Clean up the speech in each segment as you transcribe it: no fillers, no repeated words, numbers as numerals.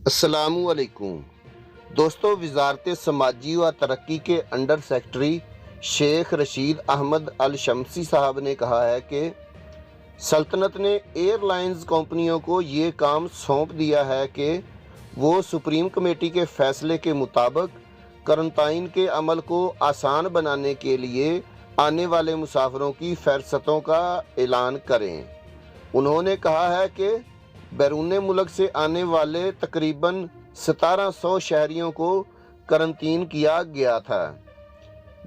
अस्सलाम वालेकुम दोस्तों, वज़ारत समाजी व तरक्की के अंडर सेक्रेटरी शेख रशीद अहमद अल शम्सी साहब ने कहा है कि सल्तनत ने एयरलाइंस कंपनियों को ये काम सौंप दिया है कि वो सुप्रीम कमेटी के फैसले के मुताबिक क्वारंटाइन के अमल को आसान बनाने के लिए आने वाले मुसाफिरों की फ़हरिस्तों का ऐलान करें। उन्होंने कहा है कि बैरून मुल्क से आने वाले तकरीबन 1700 शहरियों को क्वारंटीन किया गया था,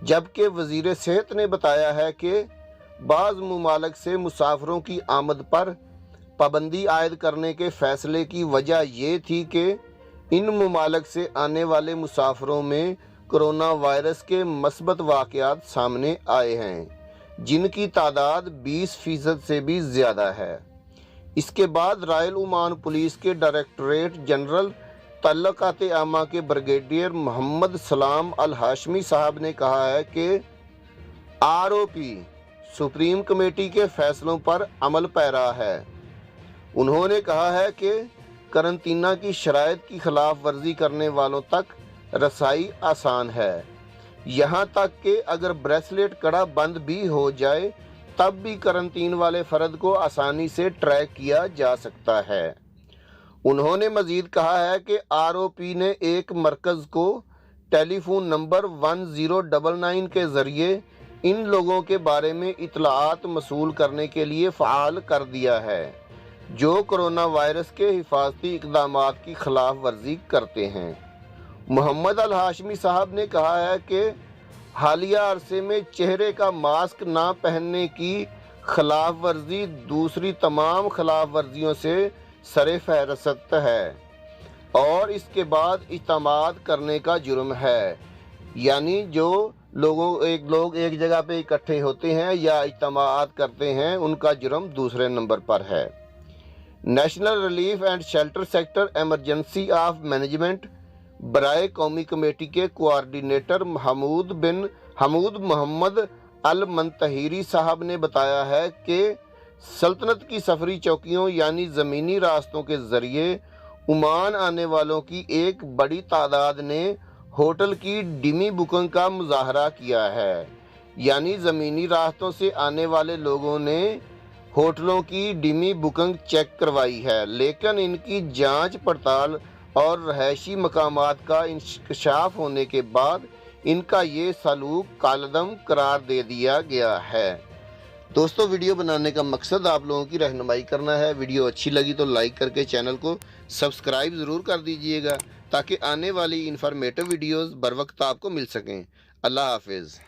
जबकि वज़ीर सेहत ने बताया है कि बाज़ मुमालिक से मुसाफिरों की आमद पर पाबंदी आयद करने के फ़ैसले की वजह ये थी कि इन मुमालिक से आने वाले मुसाफिरों में कोरोना वायरस के मस्बत वाक़यात सामने आए हैं, जिनकी तादाद 20% से भी ज़्यादा है। इसके बाद रॉयल ओमान पुलिस के डायरेक्टरेट जनरल तल्लकात आमा के ब्रिगेडियर मोहम्मद सलाम अल हाशमी साहब ने कहा है कि आरओपी सुप्रीम कमेटी के फैसलों पर अमल पैरा है। उन्होंने कहा है कि करंतना की शराइत की खिलाफ वर्जी करने वालों तक रसाई आसान है, यहाँ तक कि अगर ब्रेसलेट कड़ा बंद भी हो जाए तब भी क्वारंटीन वाले फ़र्द को आसानी से ट्रैक किया जा सकता है। उन्होंने मज़ीद कहा है कि आरओपी ने एक मरकज़ को टेलीफोन नंबर 1099 के ज़रिए इन लोगों के बारे में इत्तलाआत मसूल करने के लिए फ़आल कर दिया है जो कोरोना वायरस के हिफाजती इक़दामात की खिलाफ वर्जी करते हैं। मोहम्मद अल हाशमी साहब ने कहा है कि हालिया अरसे में चेहरे का मास्क ना पहनने की खिलाफ वर्जी दूसरी तमाम खिलाफ वर्जियों से सरे फहरिस्त है और इसके बाद इत्तमाद करने का जुर्म है, यानी जो लोग एक जगह पे इकट्ठे होते हैं या इत्तमाद करते हैं उनका जुर्म दूसरे नंबर पर है। National relief and shelter sector emergency of management बराए कौमी कमेटी के कोऑर्डिनेटर हमूद मोहम्मद अल मंतहिरी साहब ने बताया है कि सल्तनत की सफरी चौकियों यानी ज़मीनी रास्तों के ज़रिए ओमान आने वालों की एक बड़ी तादाद ने होटल की डिमी बुकिंग का मुजाहरा किया है, यानी ज़मीनी रास्तों से आने वाले लोगों ने होटलों की डिमी बुकिंग चेक करवाई है, लेकिन इनकी जांच पड़ताल और रहायशी मकामात का इंकशाफ होने के बाद इनका ये सलूक कालदम करार दे दिया गया है। दोस्तों, वीडियो बनाने का मकसद आप लोगों की रहनुमाई करना है। वीडियो अच्छी लगी तो लाइक करके चैनल को सब्सक्राइब ज़रूर कर दीजिएगा ताकि आने वाली इन्फॉर्मेटिव वीडियोज़ बर वक्त आपको मिल सकें। अल्लाह हाफिज़।